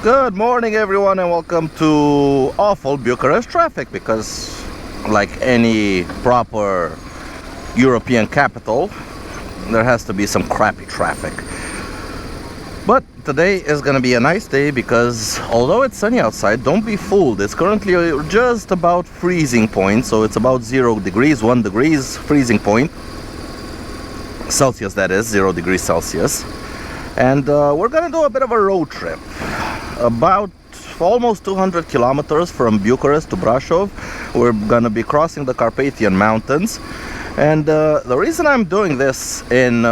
Good morning everyone and welcome to awful Bucharest traffic, because like any proper European capital there has to be some crappy traffic. But today is gonna be a nice day because although it's sunny outside, don't be fooled, it's currently just about freezing point, so it's about 0 degrees, 1 degrees freezing point Celsius, that is 0 degrees Celsius. And we're gonna do a bit of a road trip, about almost 200 kilometers from Bucharest to Brașov. We're gonna be crossing the Carpathian Mountains, and the reason I'm doing this in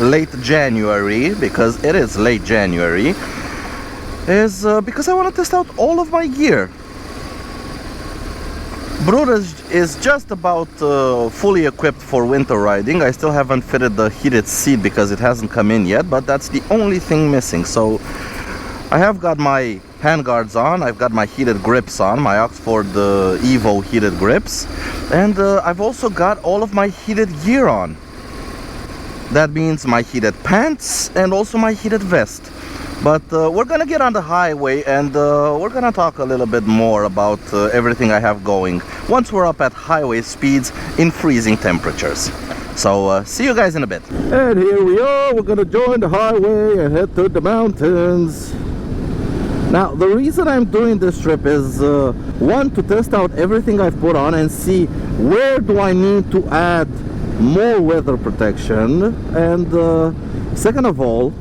late January, because it is late January, is because I want to test out all of my gear. Brutus is just about fully equipped for winter riding. I still haven't fitted the heated seat because it hasn't come in yet, but that's the only thing missing. So I have got my handguards on, I've got my heated grips on, my Oxford Evo heated grips, and I've also got all of my heated gear on. That means my heated pants and also my heated vest. But we're gonna get on the highway and we're gonna talk a little bit more about everything I have going once we're up at highway speeds in freezing temperatures. So see you guys in a bit. And here we are, we're gonna join the highway and head to the mountains. Now the reason I'm doing this trip is one, to test out everything I've put on and see where do I need to add more weather protection, and second of all,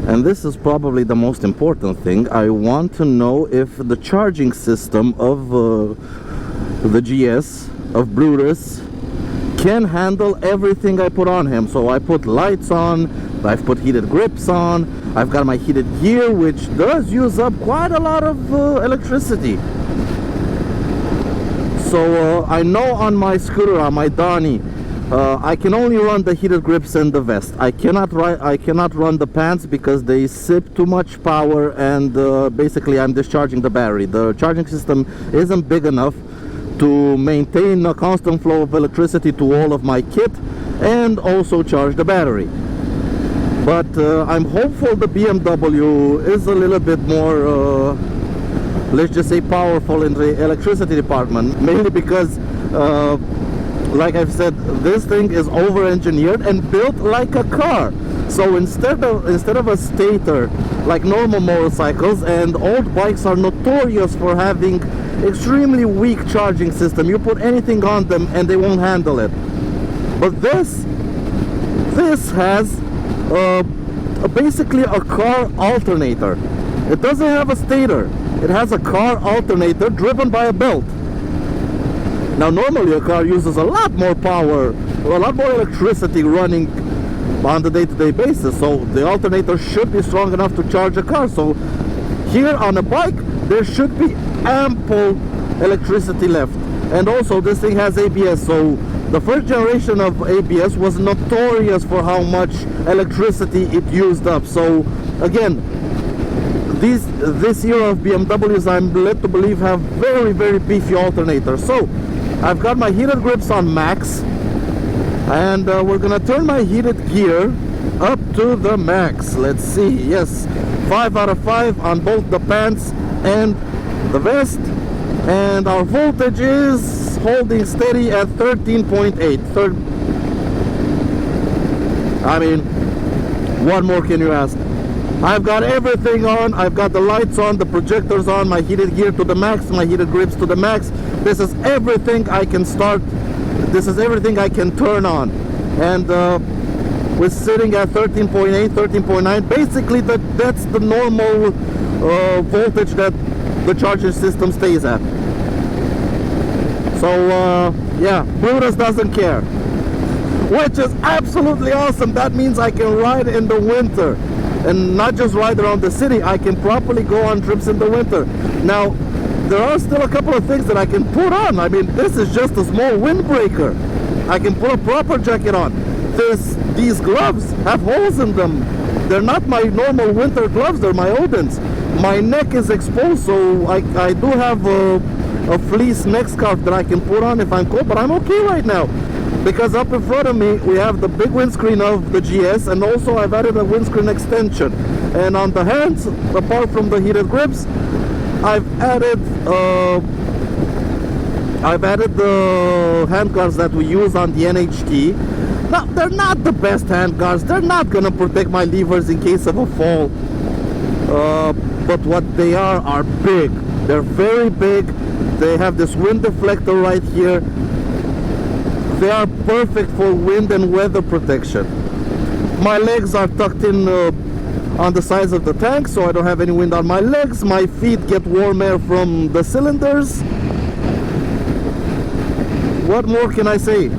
and this is probably the most important thing, I want to know if the charging system of the GS, of Brutus, can handle everything I put on him. So I put lights on, I've put heated grips on, I've got my heated gear, which does use up quite a lot of electricity. So I know on my scooter, on my Donny, I can only run the heated grips and the vest. I cannot run the pants because they sip too much power, and basically I'm discharging the battery. The charging system isn't big enough to maintain a constant flow of electricity to all of my kit and also charge the battery. But I'm hopeful the BMW is a little bit more, let's just say, powerful in the electricity department, mainly because like I've said, this thing is over-engineered and built like a car. So instead of a stator like normal motorcycles, and old bikes are notorious for having extremely weak charging system. You put anything on them and they won't handle it. But this has basically a car alternator. It doesn't have a stator. It has a car alternator driven by a belt. Now normally a car uses a lot more power, a lot more electricity running on the day-to-day basis, so the alternator should be strong enough to charge a car. So here on a bike there should be ample electricity left. And also this thing has ABS, so the first generation of ABS was notorious for how much electricity it used up. So again, this era of BMWs, I'm led to believe, have very, very beefy alternators. So I've got my heated grips on max, and we're gonna turn my heated gear up to the max. Let's see, yes, 5 out of 5 on both the pants and the vest, and our voltage is holding steady at 13.8. I mean, what more can you ask? I've got everything on, I've got the lights on, the projectors on, my heated gear to the max, my heated grips to the max. This is everything I can start, this is everything I can turn on. And we're sitting at 13.8, 13.9. Basically that's the normal voltage that the charging system stays at. So yeah, Brutus doesn't care, which is absolutely awesome. That means I can ride in the winter. And not just ride around the city, I can properly go on trips in the winter. Now, there are still a couple of things that I can put on. I mean, this is just a small windbreaker. I can put a proper jacket on. These gloves have holes in them. They're not my normal winter gloves, they're my Odin's. My neck is exposed, so I do have a fleece neck scarf that I can put on if I'm cold, but I'm okay right now. because up in front of me we have the big windscreen of the GS, and also I've added a windscreen extension. And on the hands, apart from the heated grips, I've added the handguards that we use on the NHT. Now, they're not the best handguards. They're not gonna protect my levers in case of a fall. But what they are big. They're very big. They have this wind deflector right here. They are perfect for wind and weather protection. My legs are tucked in on the sides of the tank, so I don't have any wind on my legs. My feet get warm air from the cylinders. What more can I say?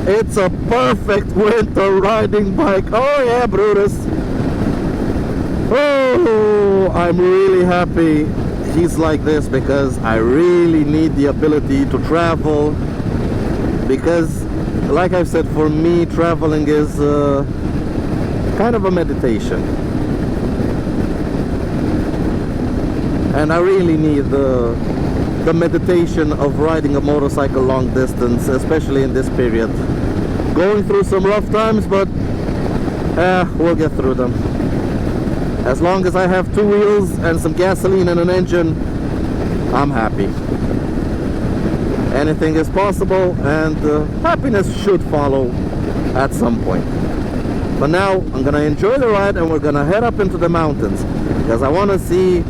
It's a perfect winter riding bike. Oh yeah, Brutus. Oh, I'm really happy he's like this, because I really need the ability to travel. Because, like I've said, for me, traveling is kind of a meditation. And I really need the meditation of riding a motorcycle long distance, especially in this period. Going through some rough times, but we'll get through them. As long as I have two wheels and some gasoline and an engine, I'm happy. Anything is possible, and happiness should follow at some point. But now I'm gonna enjoy the ride, and we're gonna head up into the mountains, because I want to see.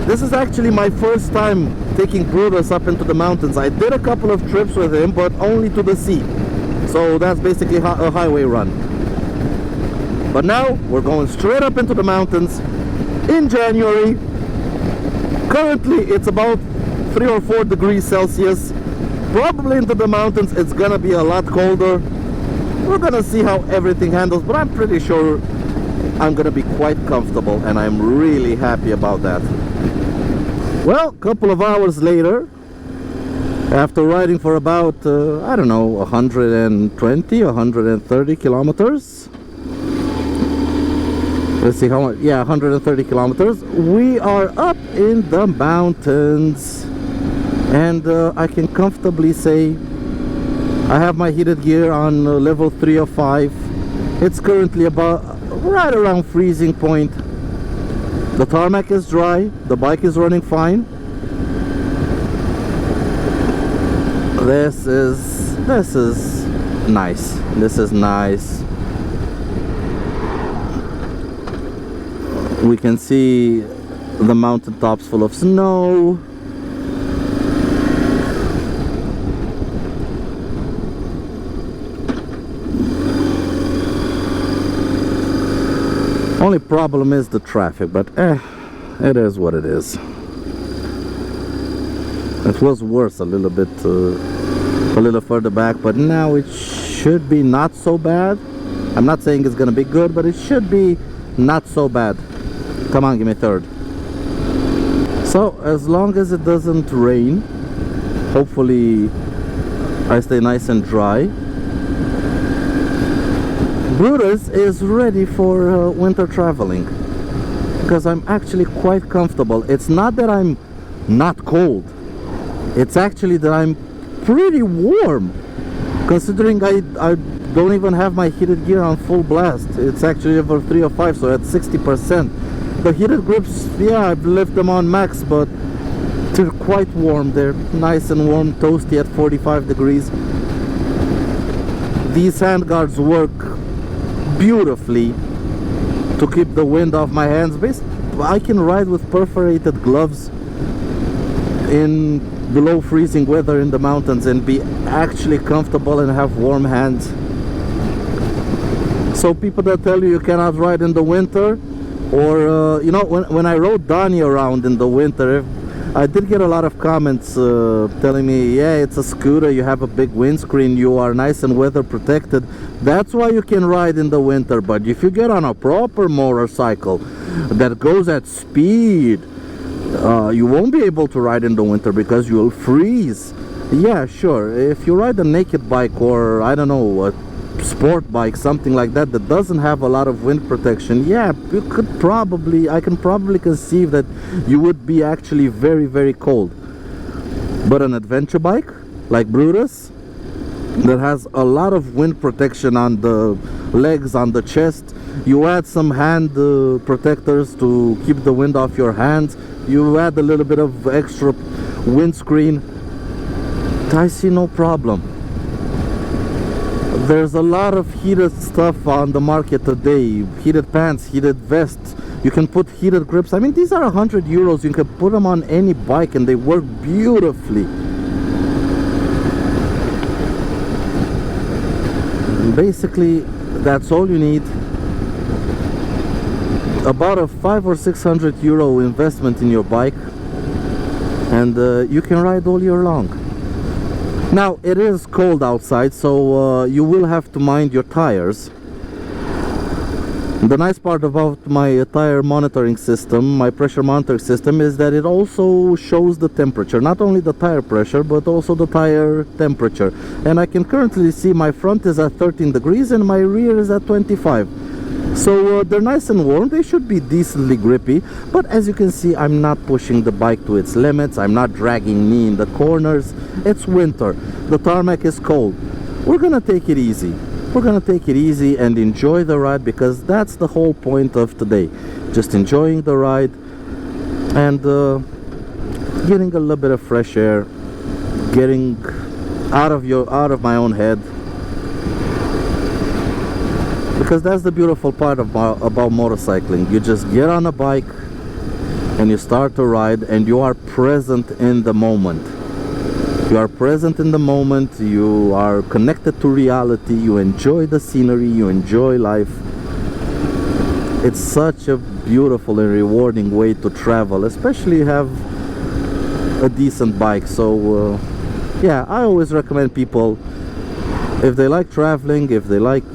This is actually my first time taking Brutus up into the mountains. I did a couple of trips with him, but only to the sea. So that's basically a highway run. But now we're going straight up into the mountains in January. Currently it's about 3 or 4 degrees Celsius. Probably into the mountains it's gonna be a lot colder. We're gonna see how everything handles, but I'm pretty sure I'm gonna be quite comfortable, and I'm really happy about that. Well, a couple of hours later, after riding for about I don't know, 120, 130 kilometers. Let's see how much. Yeah, 130 kilometers. We are up in the mountains, and I can comfortably say I have my heated gear on level 3 of 5. It's currently about right around freezing point. The tarmac is dry. The bike is running fine. This is nice. This is nice. We can see the mountain tops full of snow. Only problem is the traffic, but it is what it is. It was worse a little bit, a little further back, but now it should be not so bad. I'm not saying it's gonna be good, but it should be not so bad. Come on, give me third. So as long as it doesn't rain, hopefully I stay nice and dry. Brutus is ready for winter traveling, because I'm actually quite comfortable. It's not that I'm not cold, it's actually that I'm pretty warm, considering I don't even have my heated gear on full blast. It's actually level 3 or 5, so at 60%. The heated grips, yeah, I've left them on max, but they're quite warm. They're nice and warm, toasty at 45 degrees. These handguards work beautifully to keep the wind off my hands. I can ride with perforated gloves in below freezing weather in the mountains and be actually comfortable and have warm hands. So people that tell you cannot ride in the winter, or you know, when I rode Donnie around in the winter, I did get a lot of comments telling me, yeah, it's a scooter, you have a big windscreen, you are nice and weather protected, that's why you can ride in the winter. But if you get on a proper motorcycle that goes at speed, you won't be able to ride in the winter because you'll freeze. Yeah, sure, if you ride a naked bike, or I don't know, a sport bike, something like that, that doesn't have a lot of wind protection, yeah, you could probably, I can probably conceive that you would be actually very, very cold. But an adventure bike like Brutus, that has a lot of wind protection on the legs, on the chest. You add some hand protectors to keep the wind off your hands. You add a little bit of extra windscreen. I see no problem. There's a lot of heated stuff on the market today. Heated pants, heated vests. You can put heated grips. I mean, these are 100 euros. You can put them on any bike and they work beautifully. Basically, that's all you need. About a 500 or 600 euro investment in your bike, and you can ride all year long. Now, it is cold outside, so you will have to mind your tires. The nice part about my tire monitoring system, my pressure monitoring system, is that it also shows the temperature, not only the tire pressure but also the tire temperature. And I can currently see my front is at 13 degrees and my rear is at 25. So they're nice and warm. They should be decently grippy, but as you can see, I'm not pushing the bike to its limits. I'm not dragging me in the corners. It's winter. The tarmac is cold. We're gonna take it easy. We're gonna take it easy and enjoy the ride, because that's the whole point of today. Just enjoying the ride and getting a little bit of fresh air, getting out of my own head. Because that's the beautiful part about motorcycling. You just get on a bike and you start to ride and you are present in the moment. You are present in the moment, you are connected to reality, you enjoy the scenery, you enjoy life. It's such a beautiful and rewarding way to travel, especially have a decent bike. So yeah, I always recommend people, if they like traveling, if they like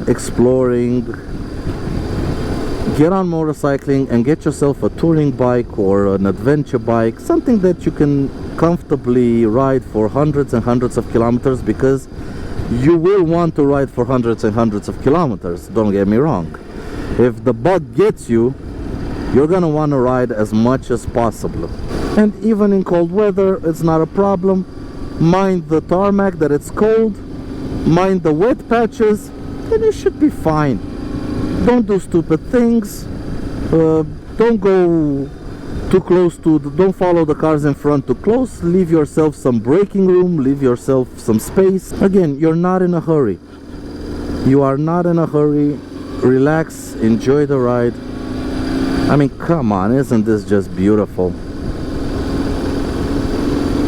exploring, get on motorcycling and get yourself a touring bike or an adventure bike, something that you can comfortably ride for hundreds and hundreds of kilometers, because you will want to ride for hundreds and hundreds of kilometers, don't get me wrong. If the bug gets you, you're gonna want to ride as much as possible. And even in cold weather, it's not a problem. Mind the tarmac that it's cold, mind the wet patches, and you should be fine. Don't do stupid things. Don't go too close to, don't follow the cars in front too close. Leave yourself some braking room, leave yourself some space. Again, you're not in a hurry. You are not in a hurry. Relax, enjoy the ride. I mean, come on, isn't this just beautiful?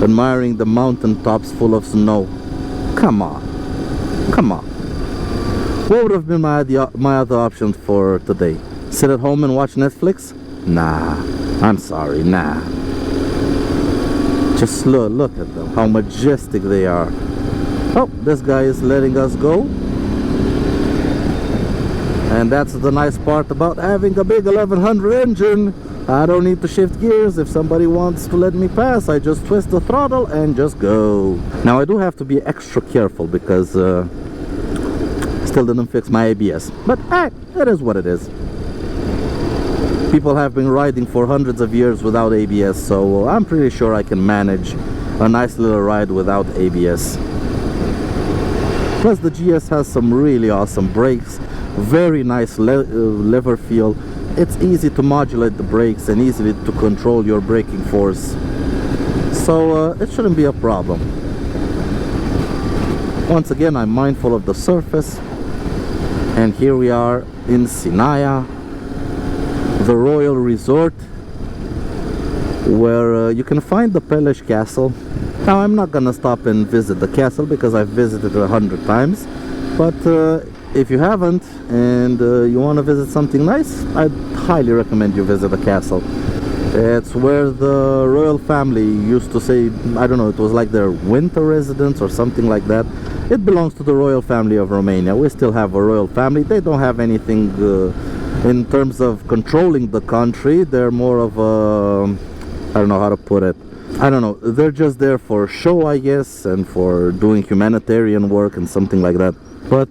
Admiring the mountain tops full of snow. Come on. Come on. What would have been my other option for today? Sit at home and watch Netflix? Nah, I'm sorry, nah. Just look at them, how majestic they are. Oh, this guy is letting us go. And that's the nice part about having a big 1100 engine. I don't need to shift gears. If somebody wants to let me pass, I just twist the throttle and just go. Now I do have to be extra careful because still didn't fix my ABS, but it is what it is. People have been riding for hundreds of years without ABS, so I'm pretty sure I can manage a nice little ride without ABS. Plus the GS has some really awesome brakes, very nice lever feel. It's easy to modulate the brakes and easily to control your braking force, so it shouldn't be a problem. Once again, I'm mindful of the surface, and here we are in Sinaia, the royal resort, where you can find the Peleș Castle. Now I'm not gonna stop and visit the castle because I've visited it 100 times, but if you haven't and you want to visit something nice, I'd highly recommend you visit the castle. It's where the royal family used to say, I don't know, it was like their winter residence or something like that. It belongs to the royal family of Romania. We still have a royal family. They don't have anything in terms of controlling the country. They're more of a, I don't know how to put it. I don't know, they're just there for show, I guess, and for doing humanitarian work and something like that. But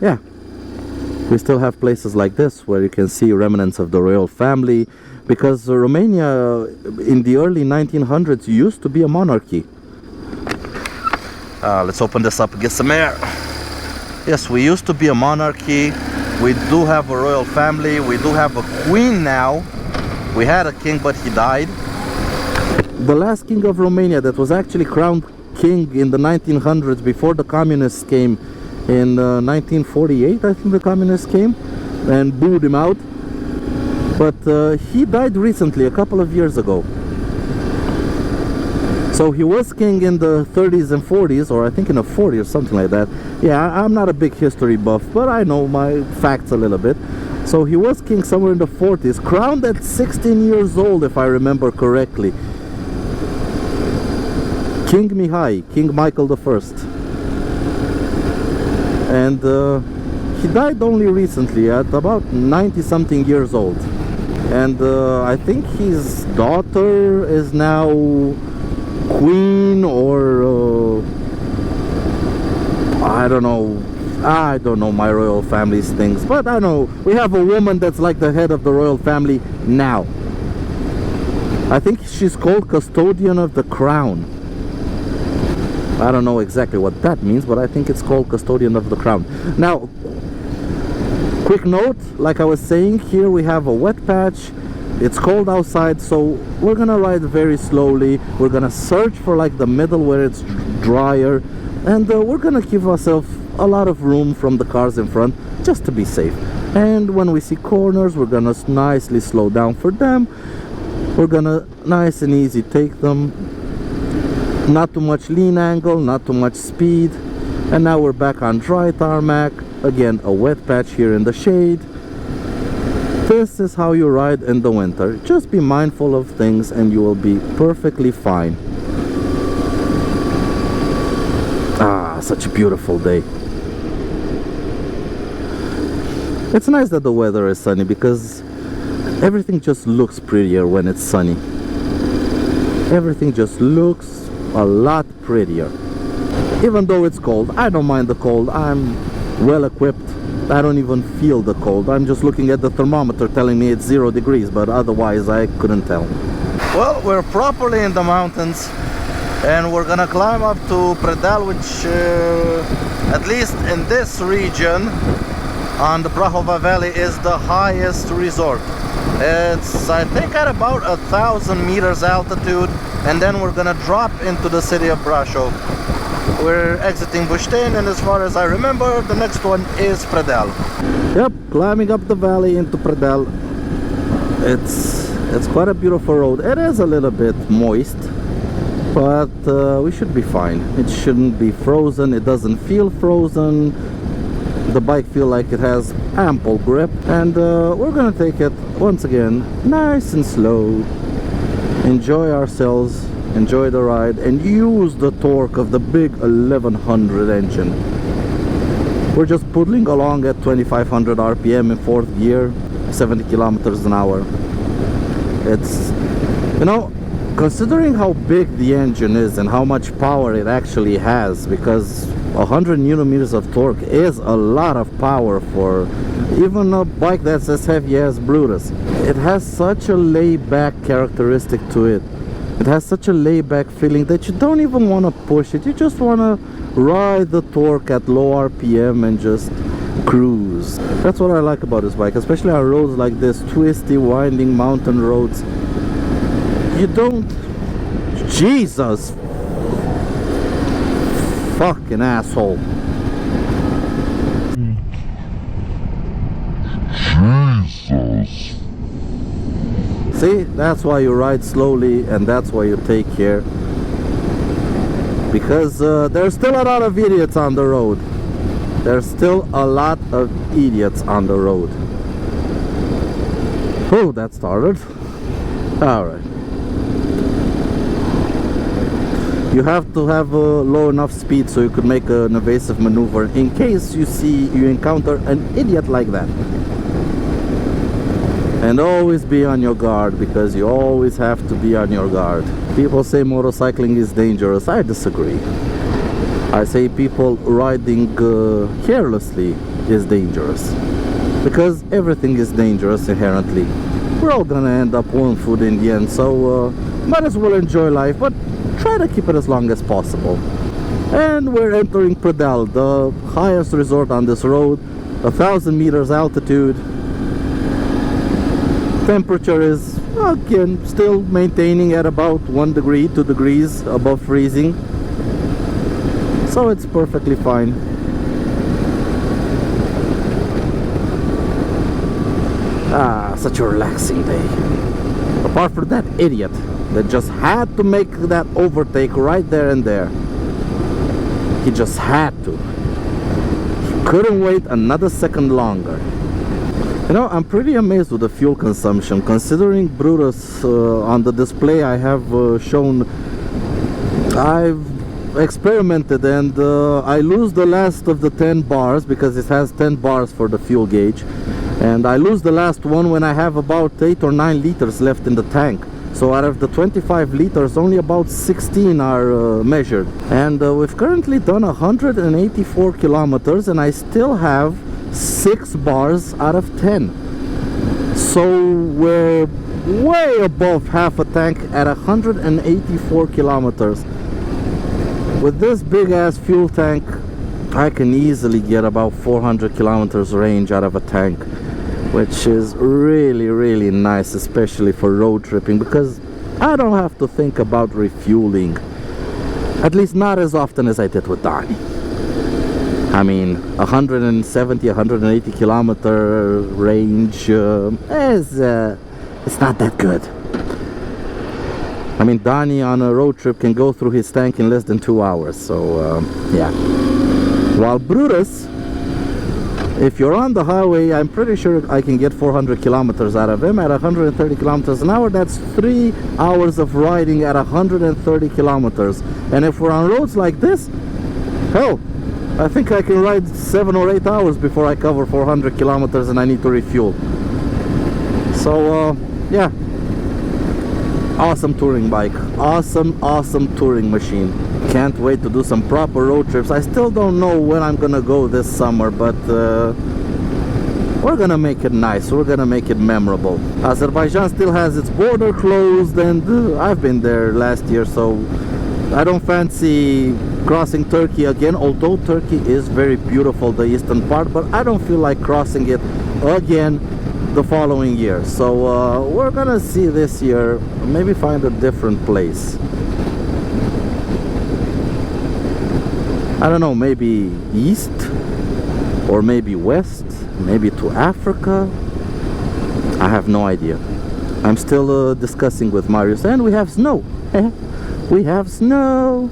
yeah, we still have places like this where you can see remnants of the royal family, because Romania in the early 1900s used to be a monarchy. Let's open this up and get some air. Yes, we used to be a monarchy. We do have a royal family. We do have a queen now. We had a king, but he died. The last king of Romania that was actually crowned king in the 1900s before the communists came in 1948, I think the communists came and booed him out. But he died recently, a couple of years ago. So he was king in the 30s and 40s, or I think in the 40s or something like that. Yeah, I'm not a big history buff, but I know my facts a little bit. So he was king somewhere in the 40s, crowned at 16 years old, if I remember correctly. King Mihai, King Michael I. And he died only recently at about 90-something years old. And I think his daughter is now queen, or I don't know my royal family's things, but I know we have a woman that's like the head of the royal family now. I think she's called custodian of the crown. I don't know exactly what that means, but I think it's called custodian of the crown. Now, quick note, like I was saying, here we have a wet patch. It's cold outside, so we're gonna ride very slowly. We're gonna search for like the middle where it's drier, and we're gonna give ourselves a lot of room from the cars in front just to be safe. And when we see corners, we're gonna nicely slow down for them. We're gonna nice and easy take them. Not too much lean angle, not too much speed. And now we're back on dry tarmac. Again, a wet patch here in the shade. This is how you ride in the winter. Just be mindful of things and you will be perfectly fine. Ah, such a beautiful day. It's nice that the weather is sunny because everything just looks prettier when it's sunny. Everything just looks a lot prettier. Even though it's cold, I don't mind the cold. I'm well equipped. I don't even feel the cold. I'm just looking at the thermometer telling me it's 0 degrees, but otherwise I couldn't tell. Well, we're properly in the mountains and we're gonna climb up to Predal, which at least in this region on the Prahova Valley is the highest resort. It's, I think, at about 1,000 meters altitude, and then we're gonna drop into the city of Brașov. We're exiting Bușteni, and as far as I remember, the next one is Predal. Yep, climbing up the valley into Predal. It's quite a beautiful road. It is a little bit moist, but we should be fine. It shouldn't be frozen. It doesn't feel frozen. The bike feels like it has ample grip, and we're gonna take it once again nice and slow. Enjoy ourselves. Enjoy the ride and use the torque of the big 1100 engine. We're just puddling along at 2500 RPM in 4th gear, 70 kilometers an hour. It's, you know, considering how big the engine is and how much power it actually has, because 100 newton meters of torque is a lot of power for even a bike that's as heavy as Brutus. It has such a laid-back characteristic to it. It has such a laid-back feeling that you don't even want to push it. You just want to ride the torque at low RPM and just cruise. That's what I like about this bike, especially on roads like this, twisty, winding mountain roads. You don't... Jesus! Fucking asshole. Jesus! See, that's why you ride slowly and that's why you take care. Because there's still a lot of idiots on the road. There's still a lot of idiots on the road. Oh, that started. Alright. You have to have a low enough speed so you could make an evasive maneuver in case you encounter an idiot like that. And always be on your guard, because you always have to be on your guard. People say motorcycling is dangerous. I disagree. I say people riding carelessly is dangerous, because everything is dangerous inherently. We're all gonna end up on food in the end, so might as well enjoy life, but try to keep it as long as possible. And we're entering Predal, the highest resort on this road, 1,000 meters altitude. Temperature is, again, still maintaining at about 1 degree, 2 degrees above freezing. So it's perfectly fine. Ah, such a relaxing day. Apart from that idiot that just had to make that overtake right there and there. He just had to. He couldn't wait another second longer. You know, I'm pretty amazed with the fuel consumption, considering Brutus on the display I have shown. I've experimented and I lose the last of the 10 bars because it has 10 bars for the fuel gauge, and I lose the last one when I have about 8 or 9 liters left in the tank. So out of the 25 liters, only about 16 are measured. And we've currently done 184 kilometers and I still have 6 bars out of 10. So we're way above half a tank at 184 kilometers. With this big ass fuel tank, I can easily get about 400 kilometers range out of a tank, which is really nice, especially for road tripping, because I don't have to think about refueling, at least not as often as I did with Donnie. I mean, 170, 180 kilometer range is it's not that good. I mean, Donnie on a road trip can go through his tank in less than 2 hours, so yeah. While Brutus, if you're on the highway, I'm pretty sure I can get 400 kilometers out of him at 130 kilometers an hour. That's 3 hours of riding at 130 kilometers. And if we're on roads like this, hell, I think I can ride 7 or 8 hours before I cover 400 kilometers and I need to refuel. So, yeah. Awesome touring bike. Awesome touring machine. Can't wait to do some proper road trips. I still don't know when I'm gonna go this summer, but we're gonna make it nice. We're gonna make it memorable. Azerbaijan still has its border closed, and I've been there last year, so I don't fancy crossing Turkey again, although Turkey is very beautiful, the eastern part, but I don't feel like crossing it again the following year. So we're gonna see this year, maybe find a different place. I don't know, maybe east or maybe west, maybe to Africa. I have no idea. I'm still discussing with Marius, and we have snow. We have snow.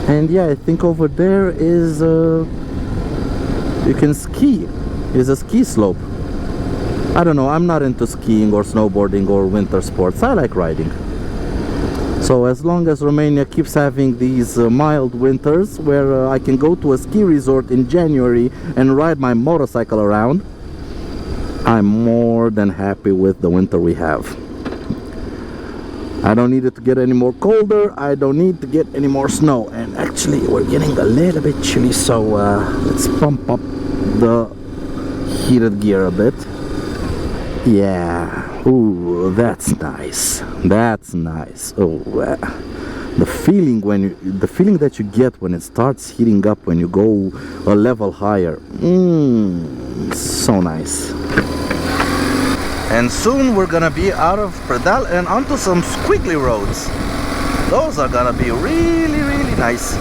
And yeah, I think over there is you can ski. Is a ski slope. I don't know, I'm not into skiing or snowboarding or winter sports. I like riding. So as long as Romania keeps having these mild winters where I can go to a ski resort in January and ride my motorcycle around, I'm more than happy with the winter we have. I don't need it to get any more colder. I don't need to get any more snow. And actually we're getting a little bit chilly, so let's pump up the heated gear a bit. Yeah, ooh, that's nice. That's nice. Oh, the feeling that you get when it starts heating up when you go a level higher. So nice. And soon we're gonna be out of Predal and onto some squiggly roads. Those are gonna be really nice.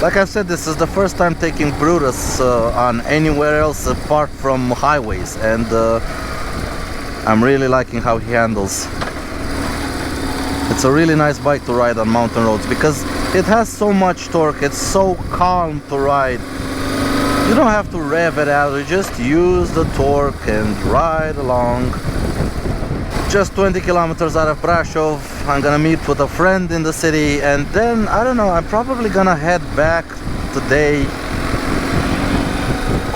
Like I said, this is the first time taking Brutus on anywhere else apart from highways, and I'm really liking how he handles. It's a really nice bike to ride on mountain roads because it has so much torque. It's so calm to ride. You don't have to rev it out, you just use the torque and ride along. Just 20 kilometers out of Brasov. I'm gonna meet with a friend in the city, and then I don't know, I'm probably gonna head back today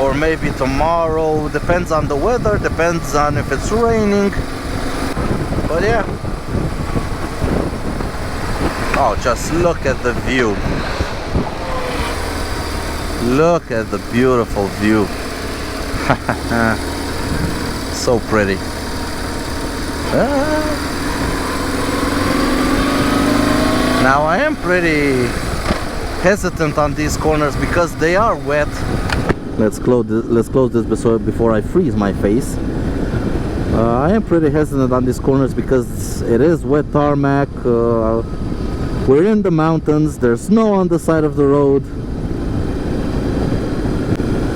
or maybe tomorrow. Depends on the weather, depends on if it's raining. But yeah. Oh, just look at the view. Look at the beautiful view. So pretty. Now I am pretty hesitant on these corners because they are wet. Let's close this before I freeze my face. I am pretty hesitant on these corners because it is wet tarmac. We're in the mountains, there's snow on the side of the road.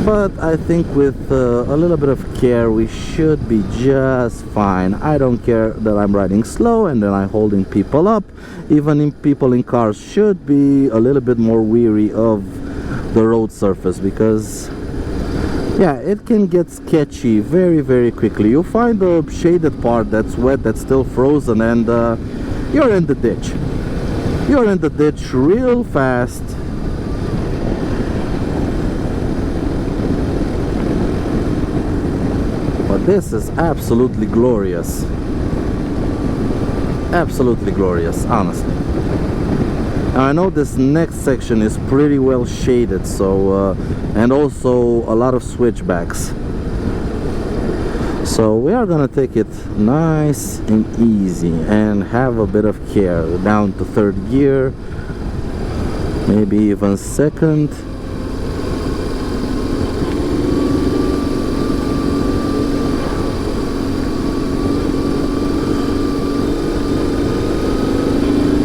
But I think with a little bit of care we should be just fine. I don't care that I'm riding slow and that I'm holding people up. Even people in cars should be a little bit more weary of the road surface, because yeah, it can get sketchy very, very quickly. You find the shaded part that's wet, that's still frozen, and you're in the ditch. You're in the ditch real fast. But this is absolutely glorious. Absolutely glorious, honestly. Now I know this next section is pretty well shaded, so and also a lot of switchbacks. So we are gonna take it nice and easy and have a bit of care. Down to third gear, maybe even second.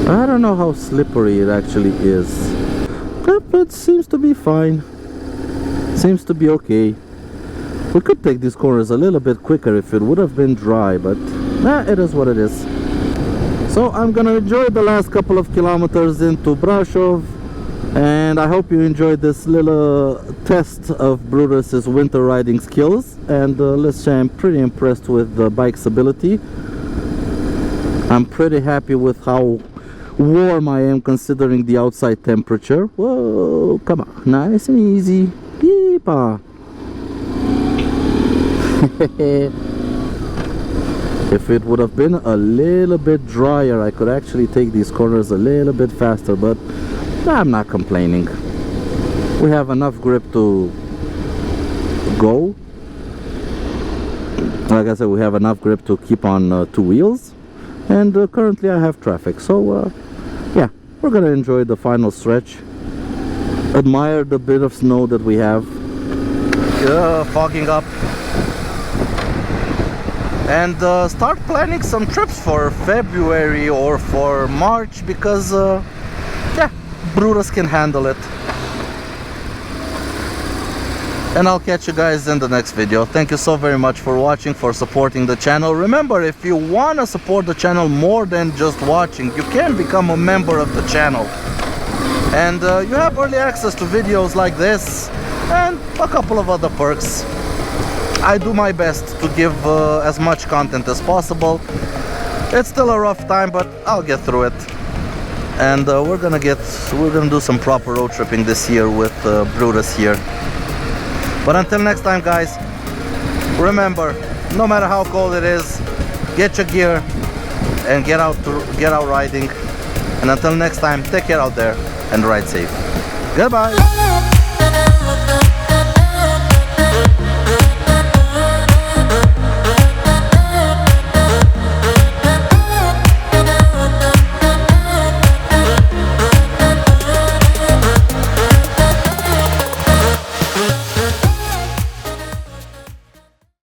I don't know how slippery it actually is, but it seems to be fine. Seems to be okay. We could take these corners a little bit quicker if it would have been dry, but it is what it is. So I'm gonna enjoy the last couple of kilometers into Brasov, and I hope you enjoyed this little test of Brutus's winter riding skills. And let's say I'm pretty impressed with the bike's ability. I'm pretty happy with how warm I am considering the outside temperature. Whoa, come on, nice and easy. Yeepaw. If it would have been a little bit drier, I could actually take these corners a little bit faster, but I'm not complaining. We have enough grip to go. Like I said, we have enough grip to keep on two wheels, and currently I have traffic, so yeah, we're gonna enjoy the final stretch, admire the bit of snow that we have. Fogging up, and start planning some trips for February or for March, because yeah, Brutus can handle it. And I'll catch you guys in the next video. Thank you so very much for watching, for supporting the channel. Remember, if you want to support the channel more than just watching, you can become a member of the channel. And you have early access to videos like this and a couple of other perks. I do my best to give as much content as possible. It's still a rough time, but I'll get through it. And we're gonna do some proper road tripping this year with Brutus here. But until next time, guys, remember, no matter how cold it is, get your gear and get out riding. And until next time, take care out there and ride safe. Goodbye.